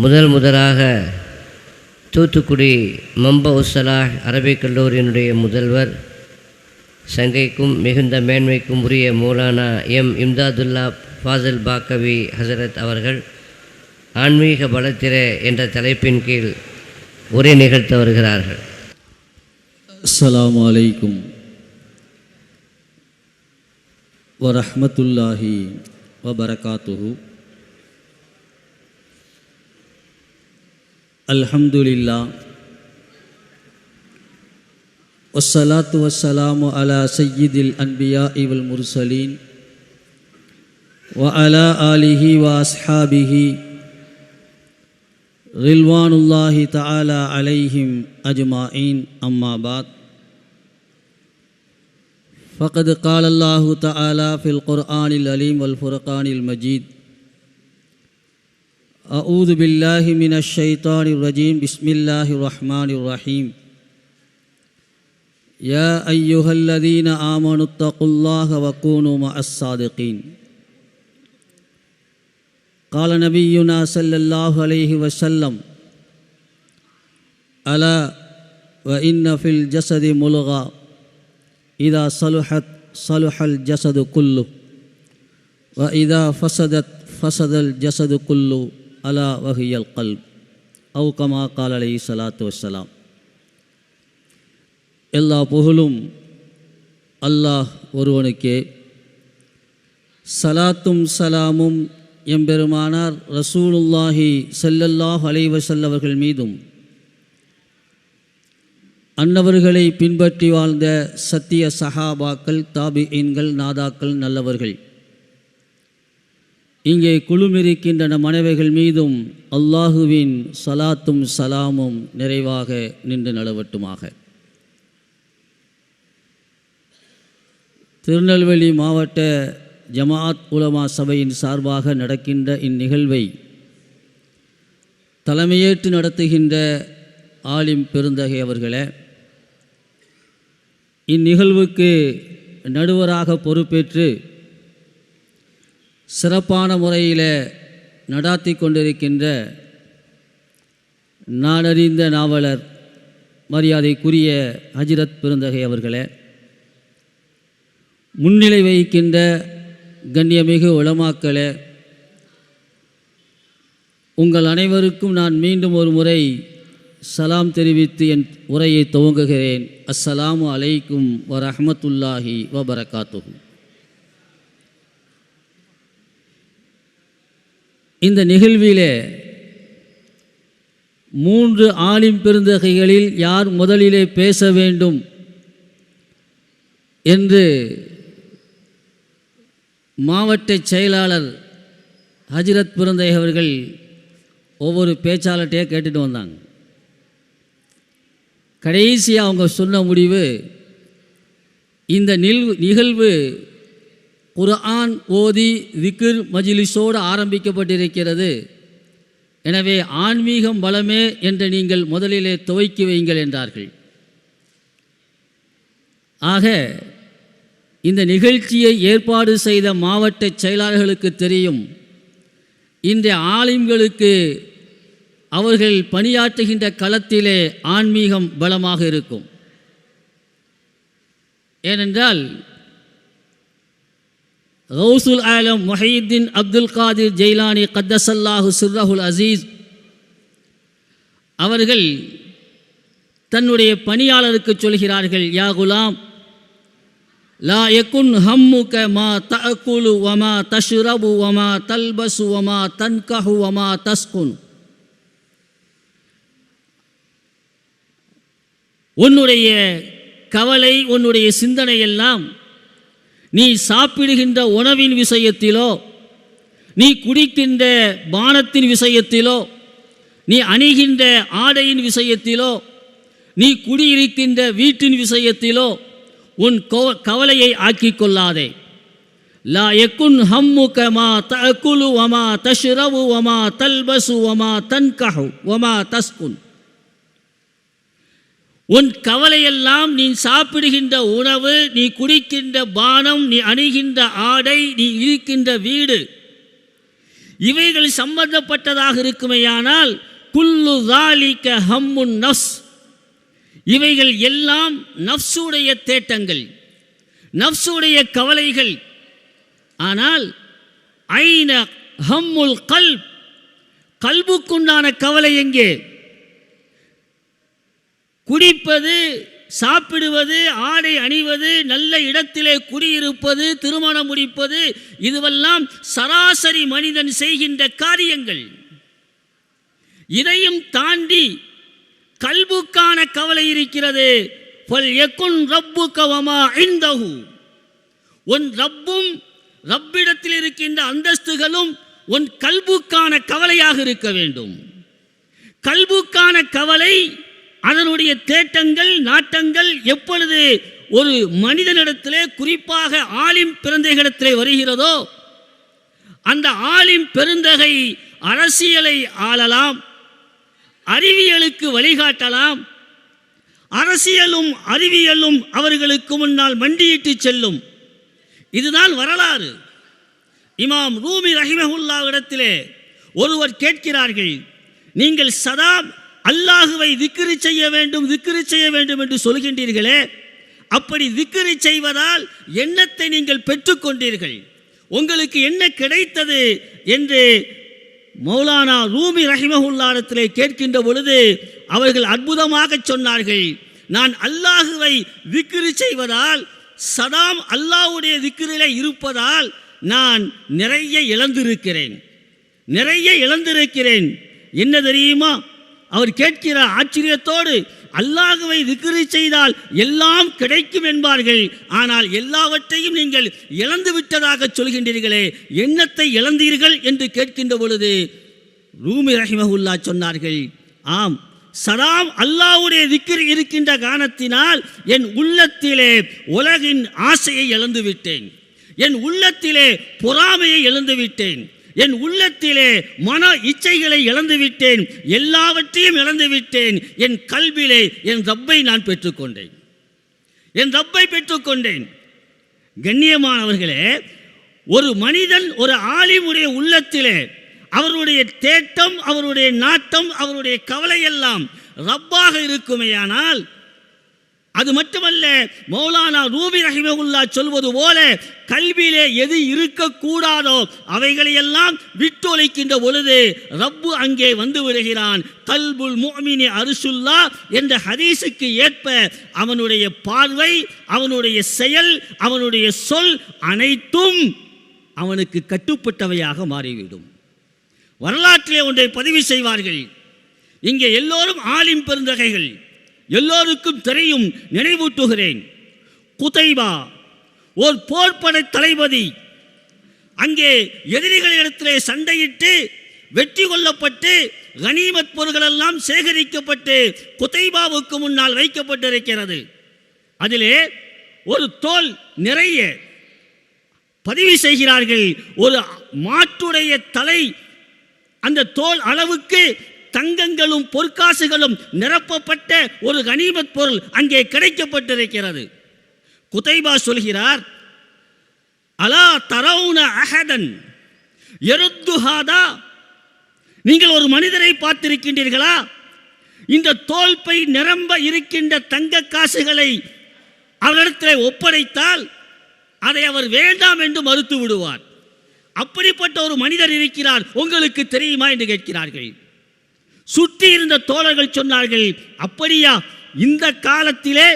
முதலாக தூத்துக்குடி மம்பவுசலாஹ் அரபிக் கல்லூரியினுடைய முதல்வர், சங்கைக்கும் மிகுந்த மேன்மைக்கும் உரிய மௌலானா எம் இம்தாதுல்லா ஃபாசில் பாக்கவி ஹசரத் அவர்கள் ஆன்மீக பலத்திரை என்ற தலைப்பின் கீழ் உரை நிகழ்த்த வருகிறார்கள். அஸ்ஸலாமு அலைக்கும் வரஹ்மத்துல்லாஹி வபரகாத்துஹு. அல்ஹம்துலில்லாஹ் வஸ்ஸலாத்து வஸ்ஸலாமு அலா சய்யிதில் அன்பியாஇ வல் முர்சலீன் வ அலா ஆலிஹி வ அஸ்ஹாபிஹி ரில்வானுல்லாஹி தஆலா அலைஹிம் அஜ்மாஈன். அம்மா பாத். ஃபகத் கால அல்லாஹு தஆலா ஃபில் குர்ஆனில் அலீம் வல் ஃபுர்கானில் மஜீத். அஊது பில்லாஹி மினஷ் ஷைத்தானிர் ரஜீம். பிஸ்மில்லாஹிர் ரஹ்மானிர் ரஹீம். யா அய்யுஹல்லதீன ஆமனு தகுல்லாஹ வ கூனு மஅஸ் ஸாதிகீன். قال نبينا صلى الله عليه وسلم ألا وإن في الجسد ملغة إذا صلحت صلح الجسد كله وإذا فسدت فسد الجسد كله ألا وهي القلب أو كما قال عليه الصلاة والسلام. எல்லா புகழும் அல்லாஹ் ஒருவனுக்கே. சலாத்தும் சலாமும் எம்பெருமானார் ரசூலுல்லாஹி ஸல்லல்லாஹு அலைஹி வஸல்லம் அவர்கள் மீதும், அன்னவர்களை பின்பற்றி வாழ்ந்த சத்திய சஹாபாக்கள், தாபிஈன்கள், நாதாக்கள், நல்லவர்கள், இங்கே குழுமிருக்கின்ற நம் அனைவர்கள் மீதும் அல்லாஹுவின் சலாத்தும் சலாமும் நிறைவாக நின்று நிலவட்டுமாக. திருநெல்வேலி மாவட்ட ஜமாஅத் உலமா சபையின் சார்பாக நடக்கின்ற இந்நிகழ்வை தலைமையேற்று நடத்துகின்ற ஆலிம் பெருந்தகை அவர்களே, இந்நிகழ்வுக்கு நடுவராக பொறுப்பேற்று சிறப்பான முறையில் நடாத்தி கொண்டிருக்கின்ற நாடறிந்த நாவலர் மரியாதைக்குரிய ஹஜ்ரத் பெருந்தகை அவர்களே, முன்னிலை வகிக்கின்ற கண்ணியமிகு உலமாக்களே, உங்கள் அனைவருக்கும் நான் மீண்டும் ஒரு முறை சலாம் தெரிவித்து என் உரையை துவங்குகிறேன். அஸ்ஸலாமு அலைக்கும் வரஹ்மத்துல்லாஹி வபரகாத்துஹு. இந்த நிகழ்விலே 3 ஆலிம் பெருந்தகைகளில் யார் முதலிலே பேச வேண்டும் என்று மாவட்ட செயலாளர் ஹஜ்ரத் பெருந்தகை அவர்கள் ஒவ்வொரு பேச்சாளர்கிட்டையே கேட்டுட்டு வந்தாங்க. கடைசியாக அவங்க சொன்ன முடிவு, இந்த நிகழ்வு குர்ஆன் ஓதி திக்ர் மஜ்லிஸோடு ஆரம்பிக்கப்பட்டிருக்கிறது. எனவே ஆன்மீகம் பலமே என்று நீங்கள் முதலிலே துவக்கி வையுங்கள் என்றார்கள். ஆக இந்த நிகழ்ச்சியை ஏற்பாடு செய்த மாவட்ட செயலாளர்களுக்கு தெரியும், இந்த ஆலிம்களுக்கு அவர்கள் பணியாற்றுகின்ற களத்திலே ஆன்மீகம் பலமாக இருக்கும். ஏனென்றால் கௌசுல் ஆலம் முஹையீத்தீன் அப்துல் காதிர் ஜெய்லானி கத்தஸல்லாஹு சிர்ரஹுல் அசீஸ் அவர்கள் தன்னுடைய பணியாளருக்கு சொல்கிறார்கள், யா குலாம் லா யகுன் ஹம்முக மா தஅகுலு வமா தஷ்ரபு வமா தல்பசு வமா தன்கஹு வமா தஸ்குன். உன்னுடைய கவலை, உன்னுடைய சிந்தனையெல்லாம் நீ சாப்பிடுகின்ற உணவின் விஷயத்திலோ, நீ குடிக்கின்ற பானத்தின் விஷயத்திலோ, நீ அணிகின்ற ஆடையின் விஷயத்திலோ, நீ குடியிருக்கின்ற வீட்டின் விஷயத்திலோ உன் கவலையை ஆக்கிக் கொள்ளாதே. லா யகுன் ஹம்முக மா தஅகுலு வமா தஷ்ரபு வமா தல்பசு வமா தன்கஹு வமா தஸ்குன். உன் கவலையெல்லாம் நீ சாப்பிடுகின்ற உணவு, நீ குடிக்கின்ற பானம், நீ அணிகின்ற ஆடை, நீ இருக்கின்ற வீடு, இவைகள் சம்பந்தப்பட்டதாக இருக்குமேயானால் குல்லு ஸாலிக ஹம்முன் நஃப்ஸ், இவைகள் எல்லாம் நஃப்ஸுடைய தேட்டங்கள், நஃப்ஸுடைய கவலைகள். ஆனால் ஐன ஹம்முல் கல்ப், கல்புக்குண்டான கவலை எங்கே? குடிப்பது, சாப்பிடுவது, ஆடை அணிவது, நல்ல இடத்திலே குடியிருப்பது, திருமணம் முடிப்பது, இதுவெல்லாம் சராசரி மனிதன் செய்கின்ற காரியங்கள். இதையும் தாண்டி கல்புக்கான கவலை இருக்கிறது. ஃபல்யகுன் ரப்புக வமா இன்தஹு, உன் ரப்பும் ரப்பிடத்தில் இருக்கின்ற அந்தஸ்துகளும் உன் கல்புக்கான கவலையாக இருக்க வேண்டும். கல்புக்கான கவலை, அதனுடைய தேட்டங்கள், நாட்டங்கள் எப்பொழுது ஒரு மனிதனிடத்திலே, குறிப்பாக ஆலிம் பிறந்தைகளிடத்திலே வருகிறதோ, அந்த ஆலிம் பெருந்தகை அரசியலை ஆளலாம், அறிவியலுக்கு வழிகாட்டலாம். அரசியலும் அறிவியலும் அவர்களுக்கு முன்னால் மண்டியிட்டு செல்லும். இதுதான் வரலாறு. இமாம் ரூமி ரஹிமஹுல்லாவிடத்திலே ஒருவர் கேட்கிறார்கள், நீங்கள் சதா அல்லாஹுவை திக்ரு செய்ய வேண்டும், திக்ரு செய்ய வேண்டும் என்று சொல்கின்றீர்களே, அப்படி திக்ரு செய்வதால் என்னத்தை நீங்கள் பெற்றுக்கொண்டீர்கள், உங்களுக்கு என்ன கிடைத்தது என்று மௌலானா ரூமி ரஹிமஹுல்லாவிடத்திலே கேட்கின்ற பொழுது அவர்கள் அற்புதமாக சொன்னார்கள், நான் அல்லாஹுவை திக்ரு செய்வதால், சதாம் அல்லாஹ்வுடைய திக்ரிலே இருப்பதால் நான் நிறைய இழந்திருக்கிறேன், நிறைய இழந்திருக்கிறேன். என்ன தெரியுமா? அவர் கேட்கிறார் ஆச்சரியத்தோடு, அல்லாஹ்வை திக்ரு செய்தால் எல்லாம் கிடைக்கும் என்பார்கள், ஆனால் எல்லாவற்றையும் நீங்கள் இழந்து விட்டதாக சொல்கின்றீர்களே, என்னத்தை இழந்தீர்கள் என்று கேட்கின்ற பொழுது ரூமி ரஹிமஹுல்லா சொன்னார்கள், ஆம், சதாம் அல்லாஹ்வுடைய திக்ர் இருக்கின்ற காரணத்தினால் என் உள்ளத்திலே உலகின் ஆசையை இழந்து விட்டேன், என் உள்ளத்திலே பொறாமையை இழந்து விட்டேன், என் உள்ளத்திலே மன இச்சைகளை இழந்து விட்டேன், எல்லாவற்றையும் இழந்து விட்டேன். என் கல்விலே என் ரப்பை நான் பெற்றுக்கொண்டேன், என் ரப்பை பெற்றுக்கொண்டேன். கண்ணியமானவர்களே, ஒரு மனிதன், ஒரு ஆலிமுடைய உள்ளத்திலே அவருடைய தேட்டம், அவருடைய நாட்டம், அவருடைய கவலையெல்லாம் ரப்பாக இருக்குமேயானால், அது மட்டுமல்ல, மௌலானா ரூமி ரஹிமஹுல்லா சொல்வது போல கல்வியிலே எது இருக்கக்கூடாதோ அவைகளையெல்லாம் விட்டொழிக்கின்ற பொழுது ரப்பு அங்கே வந்து விடுகிறான். கல்புல் முஃமினி அர்ஷுல்லா என்ற ஹதீஸுக்கு ஏற்ப அவனுடைய பார்வை, அவனுடைய செயல், அவனுடைய சொல் அனைத்தும் அவனுக்கு கட்டுப்பட்டவையாக மாறிவிடும். வரலாற்றிலே ஒன்றை பதிவு செய்வார்கள். இங்கே எல்லோரும் ஆலிம் பெருந்தகைகள், எல்லோருக்கும் தெரியும், நினைவூட்டுகிறேன். குதைபா ஒரு போர்ப்படை தளபதி, அங்கே எதிரிகளிடத்திலே சண்டையிட்டு வெற்றி கொள்ளப்பட்டு கனிமத் பொருள்களெல்லாம் சேகரிக்கப்பட்டு குதைபாவுக்கு முன்னால் வைக்கப்பட்டிருக்கிறது. அதிலே ஒரு தோல் நிறைய பதிவு செய்கிறார்கள். ஒரு மாட்டுடைய தலை, அந்த தோல் அளவுக்கு தங்கங்களும் பொற்காசுகளும் நிரப்பப்பட்ட ஒரு கனிமத் பொருள் அங்கே கிடைக்கப்பட்டிருக்கிறது. குதைபா சொல்கிறார், அலா தரவுன அஹதன் யருத்துஹாதா, நீங்கள் ஒரு மனிதரை பார்த்திருக்கின்றீர்களா? இந்த தோல்பை நிரம்ப இருக்கின்ற தங்க காசுகளை அவரிடத்தில் ஒப்படைத்தால் அதை அவர் வேண்டாம் என்று மறுத்து விடுவார். அப்படிப்பட்ட ஒரு மனிதர் இருக்கிறார், உங்களுக்கு தெரியுமா என்று கேட்கிறார்கள். சுற்றி இருந்த தோழர்கள் சொன்னார்கள், அப்படியா? இந்த காலத்திலே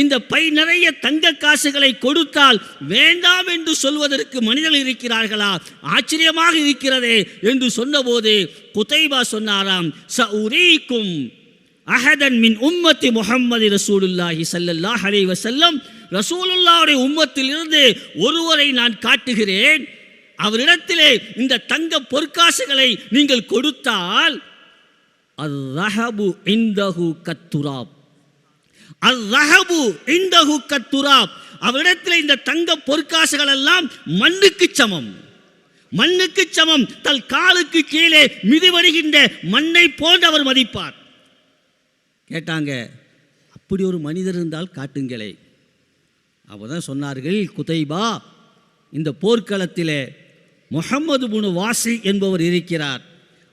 இந்த பை நிறைய தங்க காசுகளை கொடுத்தால் வேண்டாம் என்று சொல்வதற்கு மனிதர்கள் இருக்கிறார்களா? ஆச்சரியமாக இருக்கிறதே என்று சொன்னபோது குதைபா சொன்னாராம், சஉரீக்கும் அஹதன் மின் உம்மத்தி முஹம்மது ரசூலுல்லாஹி ஸல்லல்லாஹு அலைஹி வஸல்லம், ரசூலுல்லாஹ்வுடைய உம்மத்திலிருந்து ஒருவரை நான் காட்டுகிறேன். அவரிடத்திலே இந்த தங்க பொற்காசுகளை நீங்கள் கொடுத்தால் அர்ரஹபு இந்தஹு கத்துராப், அர்ரஹபு இந்தஹு கத்துராப், அவரிடத்தில் இந்த தங்க பொற்காசுகள் எல்லாம் மண்ணுக்கு சமம், மண்ணுக்கு சமம். தல் காலுக்கு கீழே மிதிவடுகின்ற மண்ணை போன்று அவர் மதிப்பார். கேட்டாங்க, அப்படி ஒரு மனிதர் இருந்தால் காட்டுங்களே. அப்போதான் சொன்னார்கள், குதைபா, இந்த போர்க்களத்திலே முஹம்மது இப்னு வாசி என்பவர் இருக்கிறார்,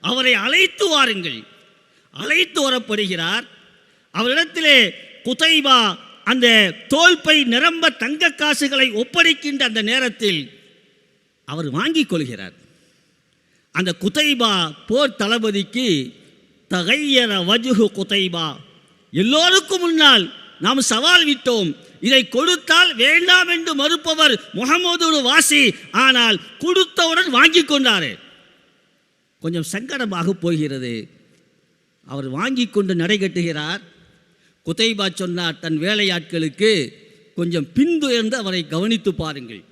அவரை அழைத்து வாருங்கள். அழைத்து வரப்படுகிறார். அவரிடத்திலே குதைபா அந்த தோல்பை நிரம்ப தங்க காசுகளை ஒப்படைக்கின்ற அந்த நேரத்தில் அவர் வாங்கிக் கொள்கிறார். அந்த குதைபா போர் தளபதிக்கு தகையர வஜ்ஹு குதைபா, எல்லோருக்கும் முன்னால் நாம் சவால் விட்டோம், இதை கொடுத்தால் வேண்டாம் என்று மறுப்பவர் முஹம்மது இப்னு வாசி, ஆனால் கொடுத்தவுடன் வாங்கி கொண்டார். கொஞ்சம் சங்கடமாக போகிறது. அவர் வாங்கி கொண்டு நடைகட்டுகிறார். குதைபா சொன்னார் தன் வேலையாட்களுக்கு, கொஞ்சம் பின்துயர்ந்து அவரை கவனித்து பாருங்கள்.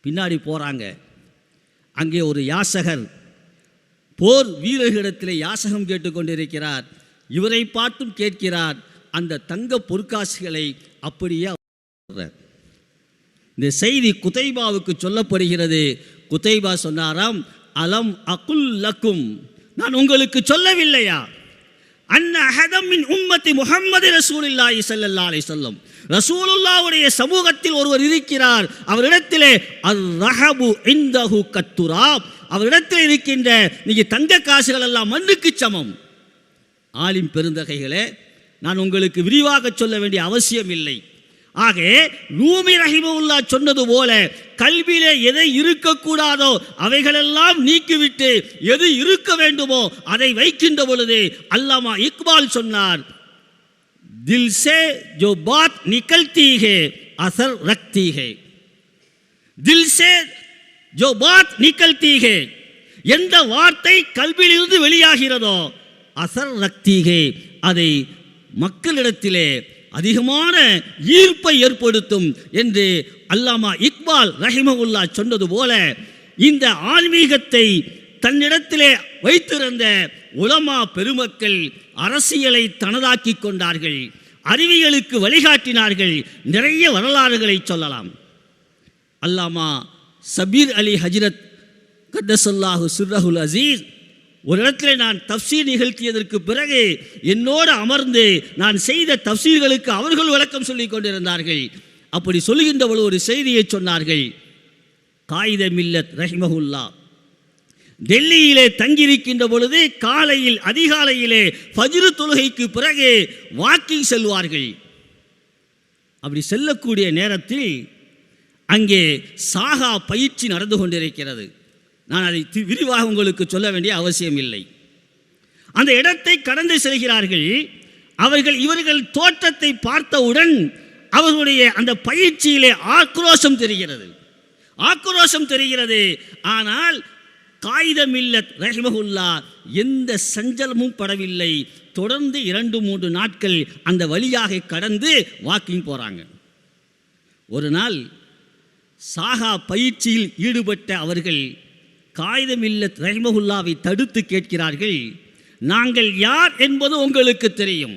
பின்னாடி போகிறாங்க. அங்கே ஒரு யாசகர் போர் வீரர்களிடத்திலே யாசகம் கேட்டுக்கொண்டிருக்கிறார். இவரை பார்த்தும் கேட்கிறார். அந்த தங்க பொற்காசுகளை அப்படியே இந்த செய்தி குதைபாவுக்கு சொல்லப்படுகிறது. குதைபா சொன்னாராம், அலம் அகுல் லக்கும், நான் உங்களுக்கு சொல்லவில்லையா, அன்ன அஹதம் மின் உம்மத்தி முஹம்மது ரசூலுல்லாஹி ஸல்லல்லாஹு அலைஹி வஸல்லம், ரசூலுல்லாஹ்வுடைய சமூகத்தில் ஒருவர் இருக்கிறார், அவரிடத்திலே அர்-ரஹபு இந்தஹு கத்துராப், அவரிடத்தில் இருக்கின்ற நீங்க தங்க காசுகள் எல்லாம் மண்ணுக்கு சமம். ஆலிம் பெருந்தகைகளே, நான் உங்களுக்கு விரிவாக சொல்ல வேண்டிய அவசியம் இல்லை. ஆக ரூமி ரஹிமஹுல்லாஹ் சொன்னது போல கல்வியிலே எதை இருக்கக்கூடாதோ அவைகளெல்லாம் நீக்கிவிட்டு எது இருக்க வேண்டுமோ அதை வைக்கின்ற பொழுது அல்லாமா இக்பால் சொன்னார், தில் சே ஜோ பாத் நிகல்தி ஹே அசர் ரக்தி ஹே, தில் சே ஜோ பாத் நிகல்தி ஹே, எந்த வார்த்தை கல்வியிலிருந்து வெளியாகிறதோ அசர் ரக்தி ஹே, அதை மக்களிடத்திலே அதிகமான ஈர்ப்பை ஏற்படுத்தும் என்று அல்லாமா இக்பால் ரஹிமஹுல்லாஹ் சொன்னது போல, இந்த ஆன்மீகத்தை தன்னிடத்திலே வைத்திருந்த உலமா பெருமக்கள் அரசியலை தனதாக்கி கொண்டார்கள், அறிவியலுக்கு வழிகாட்டினார்கள். நிறைய வரலாறுகளை சொல்லலாம். அல்லாமா சபீர் அலி ஹஜ்ரத் கத்தஸல்லாஹு சிர்ரஹுல் அசீஸ் ஒரு இடத்துல நான் தஃப்சீர் நிகழ்த்தியதற்கு பிறகு என்னோடு அமர்ந்து நான் செய்த தஃப்சீர்களுக்கு அவர்கள் விளக்கம் சொல்லிக் கொண்டிருந்தார்கள். அப்படி சொல்லுகின்ற பொழுது ஒரு செய்தியை சொன்னார்கள். காயித மில்லத் ரஹிமஹுல்லாஹ் டெல்லியிலே தங்கியிருக்கின்ற பொழுது காலையில் அதிகாலையிலே ஃபஜ்ர் தொழுகைக்கு பிறகு வாக்கிங் செல்வார்கள். அப்படி செல்லக்கூடிய நேரத்தில் அங்கே சாகா பயிற்சி நடந்து கொண்டிருக்கிறது. நான் அதை விரிவாக உங்களுக்கு சொல்ல வேண்டிய அவசியம் இல்லை. அந்த இடத்தை கடந்து செல்கிறார்கள். இவர்கள் தோற்றத்தை பார்த்தவுடன் அவர்களுடைய அந்த பயிற்சியிலே ஆக்ரோஷம் தெரிகிறது. ஆனால் காயித மில்லத் ரஹிமஹுல்லாஹ் எந்த சஞ்சலமும் படவில்லை. தொடர்ந்து 2-3 நாட்கள் அந்த வழியாக கடந்து வாக்கிங் போகிறாங்க. ஒரு நாள் சாகா பயிற்சியில் ஈடுபட்ட அவர்கள் காயித மில்லத் ரஹிமஹுல்லாவை தடுத்து கேட்கிறார்கள், நாங்கள் யார் என்பது உங்களுக்கு தெரியும்,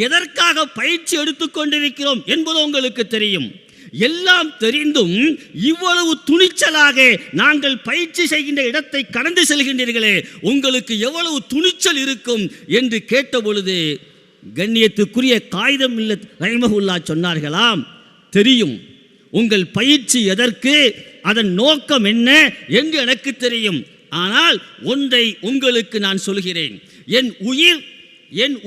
எதற்காக பயிற்சி எடுத்துக்கொண்டிருக்கிறோம் என்பது உங்களுக்கு தெரியும், எல்லாம் தெரிந்தும் இவ்வளவு துணிச்சலாக நாங்கள் பயிற்சி செய்கின்ற இடத்தை கடந்து செல்கின்றீர்களே, உங்களுக்கு எவ்வளவு துணிச்சல் இருக்கும் என்று கேட்ட பொழுது கண்ணியத்துக்குரிய காயித மில்லத் ரஹிமஹுல்லாஹ் சொன்னார்களாம், தெரியும், உங்கள் பயிற்சி எதற்கு, அதன் நோக்கம் என்ன என்று எனக்கு தெரியும். ஆனால் ஒன்றை உங்களுக்கு நான் சொல்கிறேன், என்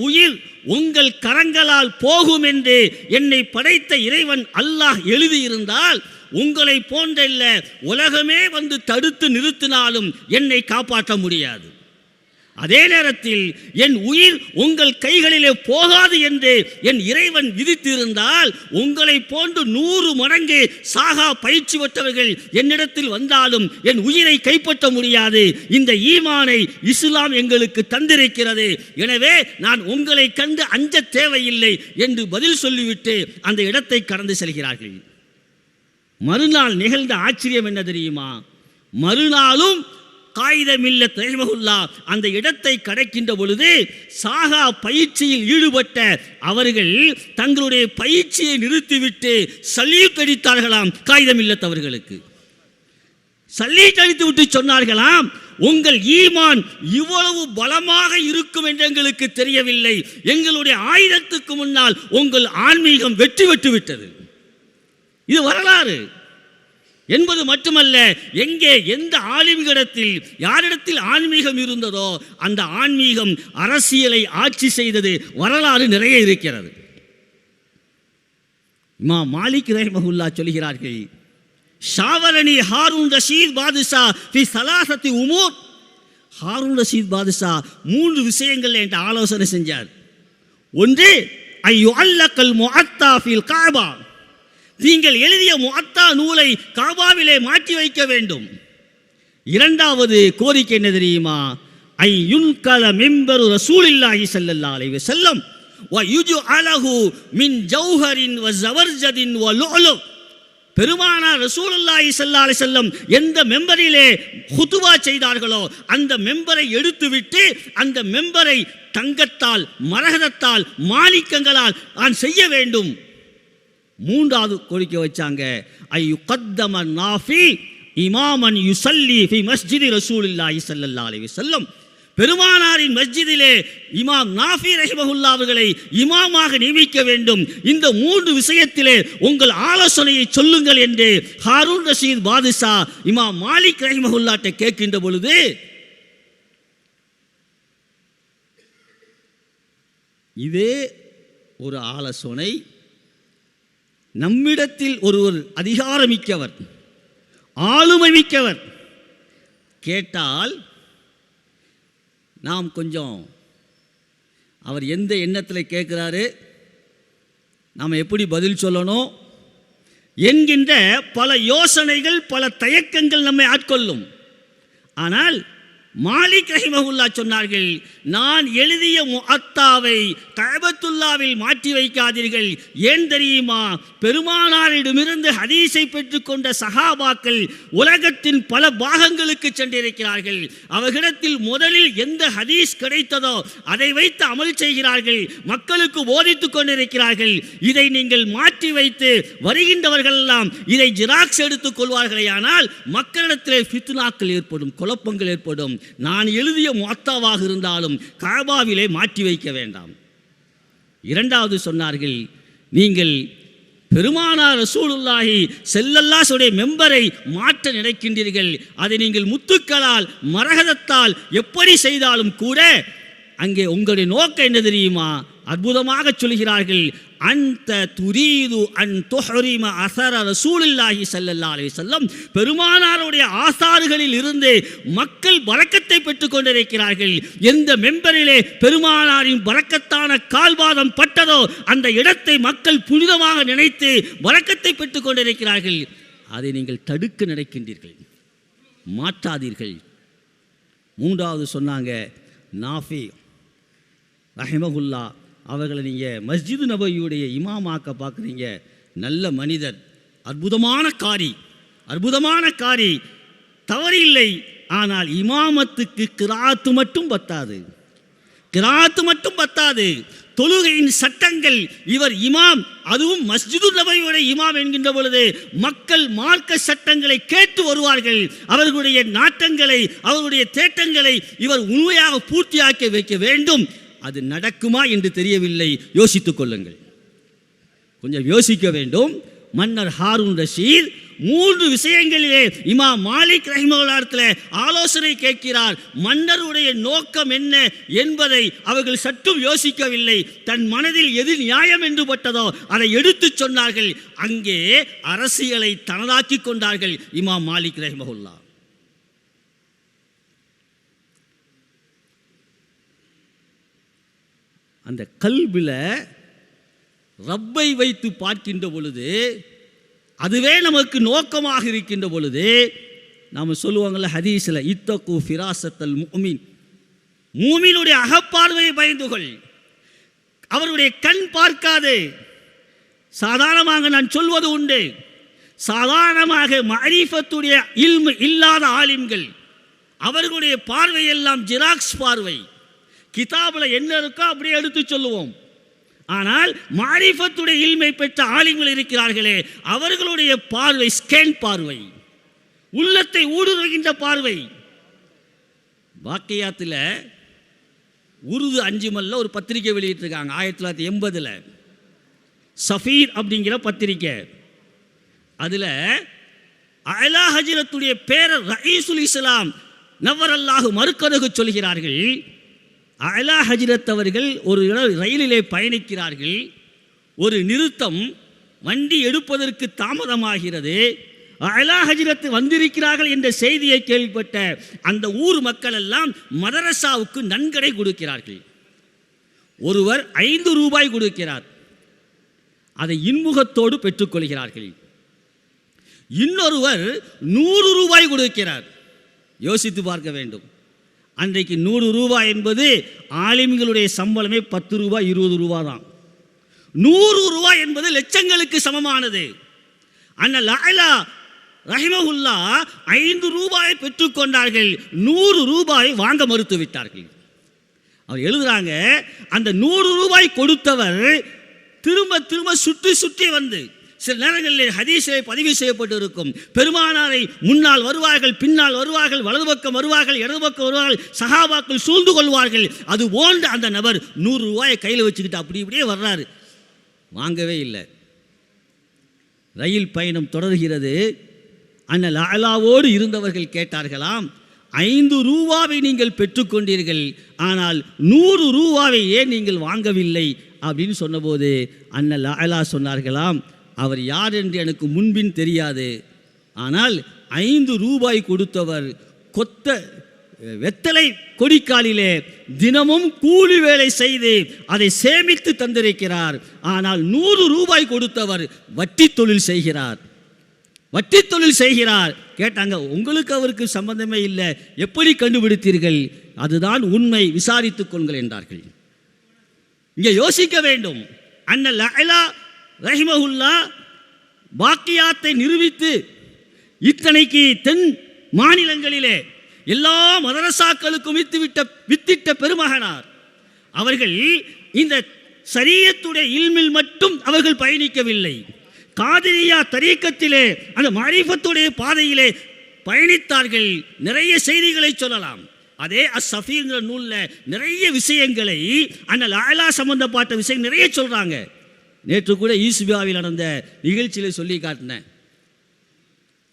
உயிர் உங்கள் கரங்களால் போகும் என்று என்னை படைத்த இறைவன் அல்லாஹ் எழுதியிருந்தால் உங்களை போன்றல்ல உலகமே வந்து தடுத்து நிறுத்தினாலும் என்னை காப்பாற்ற முடியாது. அதே நேரத்தில் என் உயிர் உங்கள் கைகளிலே போகாது என்று என் இறைவன் விதித்திருந்தால் உங்களை போன்று 100 மடங்கு சாகா பயிற்சி பெற்றவர்கள் என்னிடத்தில் வந்தாலும் என் உயிரை கைப்பற்ற முடியாது. இந்த ஈமானை இஸ்லாம் எங்களுக்கு தந்திருக்கிறது. எனவே நான் உங்களை கண்டு அஞ்ச தேவையில்லை என்று பதில் சொல்லிவிட்டு அந்த இடத்தை கடந்து செல்கிறார்கள். மறுநாள் நிகழ்ந்த ஆச்சரியம் என்ன தெரியுமா? மறுநாளும் காயித மில்லத் ரஹிமஹுல்லாஹ் அந்த இடத்தை கடக்கின்ற பொழுது சாகா பயிற்சியில் ஈடுபட்ட அவர்கள் தங்களுடைய பயிற்சியை நிறுத்திவிட்டு சல்யூட் அடித்தார்களாம். காயித மில்லத் அவர்களுக்கு சல்யூட் அடித்து விட்டு சொன்னார்களாம், உங்கள் ஈமான் இவ்வளவு பலமாக இருக்கும் என்று எங்களுக்கு தெரியவில்லை, எங்களுடைய ஆயுதத்துக்கு முன்னால் உங்கள் ஆன்மீகம் வெற்றி பெற்று விட்டது. இது வரலாறு. என்பது மட்டுமல்ல, எங்கே எந்த ஆலிம்களிடத்தில் யாரிடத்தில் ஆன்மீகம் இருந்ததோ அந்த ஆன்மீகம் அரசியலை ஆட்சி செய்தது வரலாறு நிறைய இருக்கிறது. இமாம் மாலிக் ரஹ்மஹுல்லாஹ் சொல்கிறார்கள், ஷாவரணி ஹாரூன் ரஷீத் பாதுஷா ஃபி ஸலாஸத்தி உமூர். ஹாரூன் ரஷீத் பாதுஷா 3 விஷயங்கள் என்ற ஆலோசனை செஞ்சார். ஒன்று, ஐயுஅல்லகல் முஅத்தா ஃபில் கஅபா, நீங்கள் எழுதிய முஅத்தா நூலை கஅபாவிலே மாட்டி வைக்க வேண்டும். இரண்டாவது கோரிக்கை என்ன தெரியுமா? ஐயுன்கல மிம்பரு ரசூலில்லாஹி ஸல்லல்லாஹு அலைஹி வஸல்லம் வ யுஜ்அலஹு மின் ஜௌஹரின் வ ஜவர்ஜதின் வ லுஅலு. பெருமானார் ரசூலுல்லாஹி ஸல்லல்லாஹு அலைஹி வஸல்லம் எந்த மெம்பரிலே குதுபா செய்தார்களோ அந்த மெம்பரை எடுத்துவிட்டு அந்த மெம்பரை தங்கத்தால் மரகதத்தால் மாணிக்கங்களால் நான் செய்ய வேண்டும். மூன்றாவது கோரிக்கை வச்சாங்க, ஐயுகத்தம நாஃபி இமாமன் யுஸல்லி ஃபி மஸ்ஜிதி ரசூலுல்லாஹி ஸல்லல்லாஹு அலைஹி வஸல்லம். பெருமானாரின் மஸ்ஜிதிலே இமாம் நாஃபி ரஹிமஹுல்லாஹ் அவர்களை இமாமாக நியமிக்க வேண்டும். இந்த 3 விஷயத்திலே உங்கள் ஆலோசனையை சொல்லுங்கள் என்று ஹாரூன் ரஷீத் பாதுஷா இமாம் மாலிக் ரஹிமஹுல்லாஹ்ட்ட கேட்கின்ற பொழுது, இதே ஒரு ஆலோசனை நம்மிடத்தில் ஒருவர் அதிகாரமிக்கவர் ஆளுமை மிக்கவர் கேட்டால் நாம் கொஞ்சம் அவர் எந்த எண்ணத்தில் கேட்குறாரு, நாம் எப்படி பதில் சொல்லணும் என்கின்ற பல யோசனைகள் பல தயக்கங்கள் நம்மை ஆட்கொள்ளும். ஆனால் மாலிக் ரஹிமஹுல்லாஹ் சொன்னார்கள், நான் எழுதிய முஅத்தாவை கஅபத்துல்லாவில் மாற்றி வைக்காதீர்கள். ஏன் தெரியுமா? பெருமானாரிடமிருந்து ஹதீஸை பெற்றுக்கொண்ட சஹாபாக்கள் உலகத்தின் பல பாகங்களுக்கு சென்றிருக்கிறார்கள். அவர்களிடத்தில் முதலில் எந்த ஹதீஸ் கிடைத்ததோ அதை வைத்து அமல் செய்கிறார்கள், மக்களுக்கு போதித்துக் கொண்டிருக்கிறார்கள். இதை நீங்கள் மாற்றி வைத்து வருகின்றவர்கள் எல்லாம் இதை ஜிராக்ஸ் எடுத்துக் கொள்வார்களேயானால் மக்களிடத்திலே ஃபித்னாக்கள் ஏற்படும், குழப்பங்கள் ஏற்படும். நான் எழுதிய முஅத்தாவாக இருந்தாலும் கஅபாவிலே மாற்றி வைக்க வேண்டாம். இரண்டாவது சொன்னார்கள், நீங்கள் பெருமானார் ரசூலுல்லாஹி ஸல்லல்லாஹு அலைஹி வஸல்லம் மெம்பரை மாற்ற நினைக்கின்றீர்கள். அதை நீங்கள் முத்துக்களால் மரகதத்தால் எப்படி செய்தாலும் கூட அங்கே உங்களுடைய நோக்கம் என்ன தெரியுமா? அற்புதமாக சொல்கிறார்கள், அந்த துரீது அன் துஹரிம அஸர ரசூலுல்லாஹி ஸல்லல்லாஹு அலைஹி வஸல்லம். பெருமானாருடைய ஆசாறுகளில் இருந்து மக்கள் பரக்கத்தை பெற்றுக் கொண்டிருக்கிறார்கள். எந்த மெம்பரிலே பெருமானாரின் பரக்கத்தான கால்பாதம் பட்டதோ அந்த இடத்தை மக்கள் புனிதமாக நினைத்து பரக்கத்தை பெற்றுக் கொண்டிருக்கிறார்கள். அதை நீங்கள் தடுக்க நினைக்கின்றீர்கள், மாற்றாதீர்கள். மூன்றாவது சொன்னாங்க, நாஃபி ரஹிமஹுல்லாஹ் அவர்களை நீங்கள் மஸ்ஜிது நபவியுடைய இமாமாக்க பார்க்குறீங்க. நல்ல மனிதர், அற்புதமான காரி, தவறில்லை. ஆனால் இமாமத்துக்கு கிராத்து மட்டும் பத்தாது. தொழுகையின் சட்டங்கள், இவர் இமாம், அதுவும் மஸ்ஜிது நபவியுடைய இமாம் என்கின்ற பொழுது மக்கள் மார்க்க சட்டங்களை கேட்டு வருவார்கள். அவர்களுடைய நாட்டங்களை அவர்களுடைய தேட்டங்களை இவர் உண்மையாக பூர்த்தியாக்கி வைக்க வேண்டும். அது நடக்குமா என்று தெரியவில்லை, யோசித்துக் கொள்ளுங்கள், கொஞ்சம் யோசிக்க வேண்டும். மன்னர் ஹாரூன் ரஷீத் 3 விஷயங்களிலே இமாம் மாலிக் ரஹிமஹுல்லாஹ் ஆலோசனை கேட்கிறார். மன்னருடைய நோக்கம் என்ன என்பதை அவர்கள் சற்றும் யோசிக்கவில்லை. தன் மனதில் எது நியாயம் என்று பட்டதோ அதை எடுத்து சொன்னார்கள். அங்கே அரசியலை தனதாக்கி கொண்டார்கள் இமாம் மாலிக் ரஹிமஹுல்லாஹ். அந்த கல்பில் ரப்பை வைத்து பார்க்கின்ற பொழுது, அதுவே நமக்கு நோக்கமாக இருக்கின்ற பொழுது, நாம் சொல்லுவாங்கள்ல ஹதீஸில், இத்தகு ஃபிராசத்தல் முஃமின், மூமினுடைய அகப்பார்வையை பயந்துகொள், அவருடைய கண் பார்க்காது. சாதாரணமாக நான் சொல்வது உண்டு, சாதாரணமாக மஅரிஃபத்துடைய இல்மு இல்லாத ஆலிம்கள் அவர்களுடைய பார்வையெல்லாம் ஜிராக்ஸ் பார்வை, கிதாபில் என்ன இருக்கோ அப்படியே எடுத்து சொல்லுவோம். ஆனால் மாரிஃபத்துடைய இல்மை பெற்ற ஆலிம்கள் இருக்கிறார்களே, அவர்களுடைய பார்வை ஸ்கேன் பார்வை, உள்ளத்தை ஊடுருகின்ற பார்வை. வாக்கியாத்தில் உருது அஞ்சுமல்ல ஒரு பத்திரிகை வெளியிட்டிருக்காங்க 1980. சஃபீர் அப்படிங்கிற பத்திரிகை. அதில் அலா ஹஜ்ரத்துடைய பேரர் ரயீசுல் இஸ்லாம் நவ்வரல்லாஹு மறுக்கதகு சொல்கிறார்கள். அலா ஹஜ்ரத் அவர்கள் ஒரு ரயிலிலே பயணிக்கிறார்கள். ஒரு நிறுத்தம், வண்டி எடுப்பதற்கு தாமதமாகிறது. அலா ஹஜ்ரத் வந்திருக்கிறார்கள் என்ற செய்தியை கேள்விப்பட்ட அந்த ஊர் மக்கள் எல்லாம் மதரசாவுக்கு நன்கொடை கொடுக்கிறார்கள். ஒருவர் 5 ரூபாய் கொடுக்கிறார், அதை இன்முகத்தோடு பெற்றுக்கொள்கிறார்கள். இன்னொருவர் 100 ரூபாய் கொடுக்கிறார். யோசித்து பார்க்க வேண்டும். அன்றைக்கு 100 ரூபாய் என்பது ஆலிம்களுடைய சம்பளமே 10 ரூபாய் 20 ரூபாய் தான். 100 ரூபாய் என்பது லட்சங்களுக்கு சமமானது. அண்ணல் அலா ரஹிமஹுல்லா 5 ரூபாயை பெற்றுக்கொண்டார்கள், 100 ரூபாய் வாங்க மறுத்து விட்டார்கள். அவர் எழுதுறாங்க, அந்த 100 ரூபாய் கொடுத்தவர் திரும்ப திரும்ப சுற்றி சுற்றி வந்து, சில நேரங்களில் ஹதீஸிலே பதிவு செய்யப்பட்டு இருக்கும், பெருமானாரை முன்னால் வருவார்கள், பின்னால் வருவார்கள், வலது பக்கம் வருவார்கள், இடது பக்கம் வருவார்கள், சஹாபாக்கள் சூழ்ந்து கொள்வார்கள். அது போன்ற அந்த நபர் 100 ரூபாயை கையில் வச்சுக்கிட்டு அப்படி இப்படியே வர்றாரு, வாங்கவே இல்லை. ரயில் பயணம் தொடர்கிறது. அண்ணல் அலாவோடு இருந்தவர்கள் கேட்டார்களாம், 5 ரூபாவை நீங்கள் பெற்றுக்கொண்டீர்கள், ஆனால் 100 ரூபாவை ஏன் நீங்கள் வாங்கவில்லை அப்படின்னு சொன்னபோது அண்ணல் அலா சொன்னார்களாம், அவர் யார் என்று எனக்கு முன்பின் தெரியாது, ஆனால் 5 ரூபாய் கொடுத்தவர் கொத்த வெத்தலை கொடிக்காலிலே தினமும் கூலி வேலை செய்து அதை சேமித்து தந்திருக்கிறார். ஆனால் 100 ரூபாய் கொடுத்தவர் வட்டி தொழில் செய்கிறார், வட்டி தொழில் செய்கிறார். கேட்டாங்க, உங்களுக்கு அவருக்கு சம்பந்தமே இல்லை, எப்படி கண்டுபிடித்தீர்கள்? அதுதான் உண்மை, விசாரித்துக் கொள்ளுங்கள் என்றார்கள். இங்கே யோசிக்க வேண்டும். அண்ணல் அலா ரஹிமஹுல்லா பாக்கியாத்தை நிரூபித்து இத்தனைக்கு தென் மாநிலங்களிலே எல்லா மதரசாக்களுக்கும் வித்திட்ட பெருமகனார். அவர்கள் இந்த ஷரியத்துடைய இல்மில் மட்டும் அவர்கள் பயணிக்கவில்லை, காதிரியா தரீக்கத்திலே அந்த மாரிஃபத்துடைய பாதையிலே பயணித்தார்கள். நிறைய செய்திகளை சொல்லலாம். அதே அஸ்ஸஃபீங்கிற நூலில் நிறைய விஷயங்களை அண்ணல் அலா சம்பந்தப்பட்ட விஷயம் நிறைய சொல்கிறாங்க. நேற்று கூட ஈஸ்பியாவில் நடந்த நிகழ்ச்சியில் சொல்லி காட்டினேன்.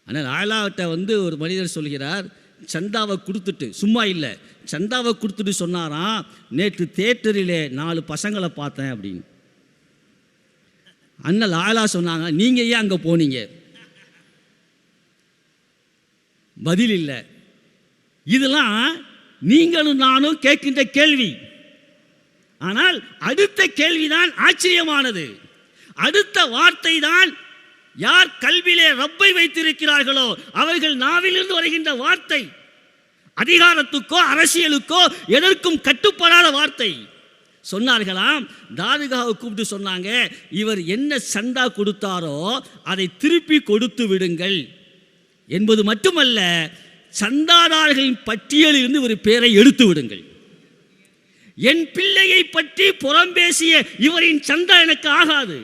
ஆனால் அலாவிட்ட ஒரு மனிதர் சொல்கிறார், சந்தாவை கொடுத்துட்டு, சும்மா இல்லை, சந்தாவை கொடுத்துட்டு சொன்னாராம், நேற்று தேட்டரிலே 4 பசங்களை பார்த்தேன் அப்படின்னு. அண்ணல் அலா சொன்னாங்க, நீங்கள் ஏன் அங்கே போனீங்க? பதில் இல்லை. இதெல்லாம் நீங்களும் நானும் கேட்கின்ற கேள்வி. ஆனால் அடுத்த கேள்விதான் ஆச்சரியமானது. அடுத்த வார்த்தை தான், யார் கல்வியிலே ரப்பை வைத்திருக்கிறார்களோ அவர்கள் நாவிலிருந்து வருகின்ற வார்த்தை அதிகாரத்துக்கோ அரசியலுக்கோ எதற்கும் கட்டுப்படாத வார்த்தை. சொன்னார்களாம், தாதுகாவை கூப்பிட்டு சொன்னாங்க, இவர் என்ன சந்தா கொடுத்தாரோ அதை திருப்பி கொடுத்து விடுங்கள் என்பது மட்டுமல்ல, சந்தாதாரர்களின் பட்டியலிலிருந்து ஒரு பேரை எடுத்து விடுங்கள். என் பிள்ளையை பற்றி புறம் பேசிய இவரின் சந்தா எனக்கு ஆகாது.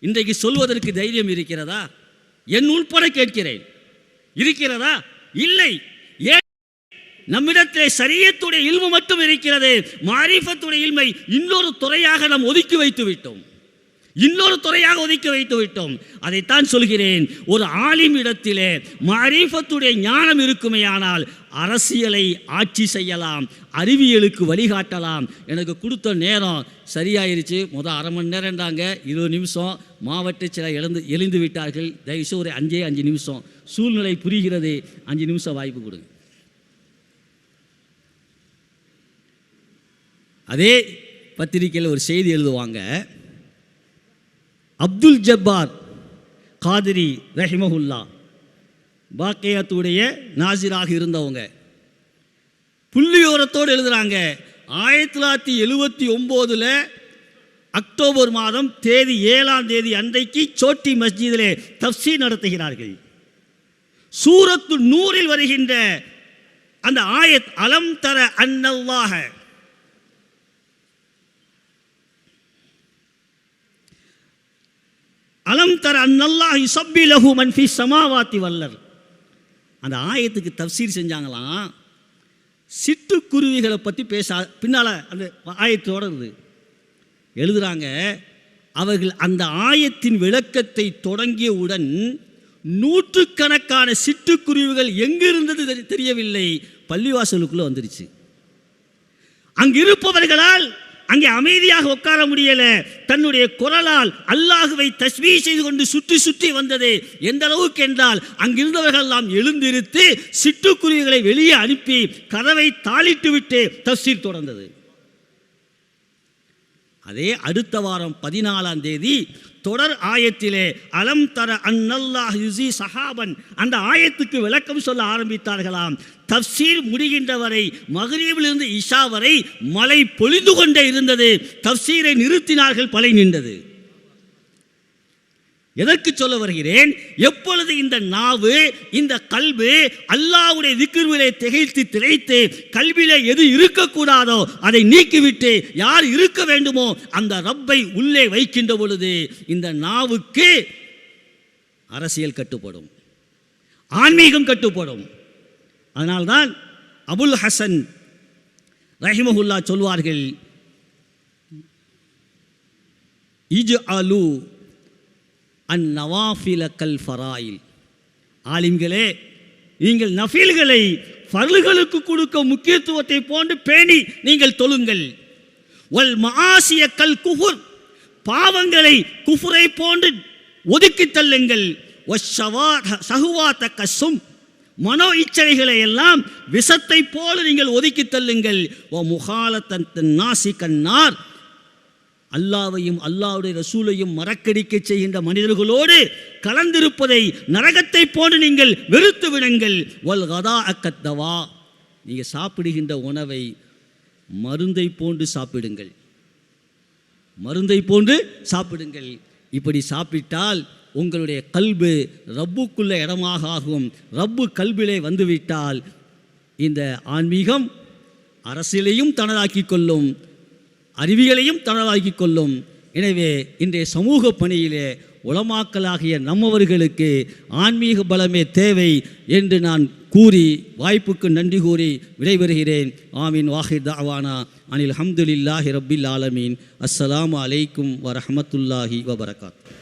இன்றைக்கு சொல்வதற்கு தைரியம் இருக்கிறதா? என் உள்பட கேட்கிறேன், இருக்கிறதா? இல்லை. ஏன்? நம்மிடத்திலே ஷரியத்துடைய இல்மு மட்டும் இருக்கிறது, மாரிஃபத்துடைய இல்மை இன்னொரு துறையாக நாம் ஒதுக்கி வைத்து விட்டோம், இன்னொரு துறையாக ஒதுக்கி வைத்து விட்டோம். அதைத்தான் சொல்கிறேன், ஒரு ஆலிம் இடத்திலே மாரிஃபத்துடைய ஞானம் இருக்குமே ஆனால் அரசியலை ஆட்சி செய்யலாம், அறிவியலுக்கு வழிகாட்டலாம். எனக்கு கொடுத்த நேரம் சரியாயிருச்சு. முதல் அரை மணி நேரம்தாங்க, 20 நிமிஷம் மாவட்ட சில எழுந்து விட்டார்கள். தயவுசெய்து ஒரு 5 நிமிஷம், சூழ்நிலை புரிகிறது, 5 நிமிஷம் வாய்ப்பு கொடுங்க. அதே பத்திரிகையில் ஒரு செய்தி எழுதுவாங்க, அப்துல் ஜப்பார் காதிரி ரஹிமஹுல்லா பாக்கியத்துடைய நாசிராக இருந்தவங்க புள்ளியோரத்தோடு எழுதுகிறாங்க, 1979 அக்டோபர் மாதம் தேதி 7 அன்றைக்கு சோட்டி மஸ்ஜிதிலே தஃப்சீர் நடத்துகிறார்கள். சூரத்து நூறில் வருகின்ற அந்த ஆயத், அலம் தர அன்னல்லாஹ, அலம் தர அன்னல்லாஹ் யுஸப்பி லஹு மன் ஃபீஸ் ஸமாவாத்தி வல்லர். அந்த ஆயத்துக்கு தஃப்சீர் செஞ்சாங்களாம். சிட்டுக்குருவிகளை பற்றி பின்னால் அந்த ஆயத்தோடு இருக்குது. எழுதுகிறாங்க, அவர்கள் அந்த ஆயத்தின் விளக்கத்தை தொடங்கியவுடன் நூற்றுக்கணக்கான சிட்டுக்குருவிகள் எங்கிருந்தது தெரியவில்லை, பள்ளிவாசலுக்குள்ள வந்துருச்சு. அங்கிருப்பவர்களால் அங்கே அமைதியாக உட்கார முடியல. தன்னுடைய குரலால் அல்லாஹுவை தஸ்பீஹ் செய்து கொண்டு சுற்றி சுற்றி வந்தது. எந்த அளவுக்கு என்றால் அங்கிருந்தவர்கள் எல்லாம் எழுந்திருத்து சிட்டுக்குருவிகளை வெளியே அனுப்பி கதவை தாளிட்டு விட்டு தஃசீர் தொடர்ந்தது. அதே அடுத்த வாரம் 14ஆம் தேதி தொடர் ஆயத்திலே அலம் தர அன்னல்லாஹ் யுஸி சஹாபன் அந்த ஆயத்துக்கு விளக்கம் சொல்ல ஆரம்பித்தார்களாம். தஃசீர் முடிகின்ற வரை மக்ரிபிலிருந்து இஷா வரை மழை பொழிந்து கொண்டே இருந்தது. தஃசீரை நிறுத்தினார்கள், மழை நின்றது. எதற்கு சொல்ல வருகிறேன்? எப்பொழுது இந்த நாவு, இந்த கல்பு அல்லாஹ்வுடைய திக்ரிலே திகைத்து திளைத்து கல்விலே எது இருக்கக்கூடாதோ அதை நீக்கிவிட்டு யார் இருக்க வேண்டுமோ அந்த ரப்பை உள்ளே வைக்கின்ற பொழுது இந்த நாவுக்கு அரசியல் கட்டுப்படும், ஆன்மீகம் கட்டுப்படும். அதனால்தான் அபுல் ஹசன் ரஹிமஹுல்லா சொல்வார்கள், இஜ்அலு அந்நவாஃபில கல் ஃபராயில். ஆலிம்களே, நீங்கள் நஃபீல்களை ஃபர்லுகளுக்கு கொடுக்க முக்கியத்துவத்தை போன்று பேணி நீங்கள் தொழுங்கள். வல் மஆசிய கல் குஃபுர், பாவங்களை குஃபுரை போன்று ஒதுக்கி தள்ளுங்கள். சஹுவாத கசும், மனோ இச்சைகளை எல்லாம் விஷத்தை போல நீங்கள் ஒதுக்கி தள்ளுங்கள். ஓ முகாலத்தன் நாசி கன்னார், அல்லாவையும் அல்லாவுடைய ரசூலையும் மறக்கடிக்க செய்கின்ற மனிதர்களோடு கலந்திருப்பதை நரகத்தை போன்று நீங்கள் வெறுத்து விடுங்கள். வல் கதா அக்கத்தவா, நீங்கள் சாப்பிடுகின்ற உணவை மருந்தை போன்று சாப்பிடுங்கள், மருந்தை போன்று சாப்பிடுங்கள். இப்படி சாப்பிட்டால் உங்களுடைய கல்பு ரப்புக்குள்ள இடமாக ஆகும். ரப்பு கல்பிலே வந்துவிட்டால் இந்த ஆன்மீகம் அரசியலையும் தனதாக்கி கொள்ளும், அறிவியலையும் தனதாக்கி கொள்ளும். எனவே இன்றைய சமூக பணியிலே உலமாக்களாகிய நம்மவர்களுக்கு ஆன்மீக பலமே தேவை என்று நான் கூறி வாய்ப்புக்கு நன்றி கூறி விடைபெறுகிறேன். ஆமீன். வாஹிர் தஅவானா அனில் ஹம்துலில்லாஹி ரப்பில் ஆலமீன். அஸ்ஸலாமு அலைக்கும் வரஹ்மத்துல்லாஹி வபரகாத்துஹு.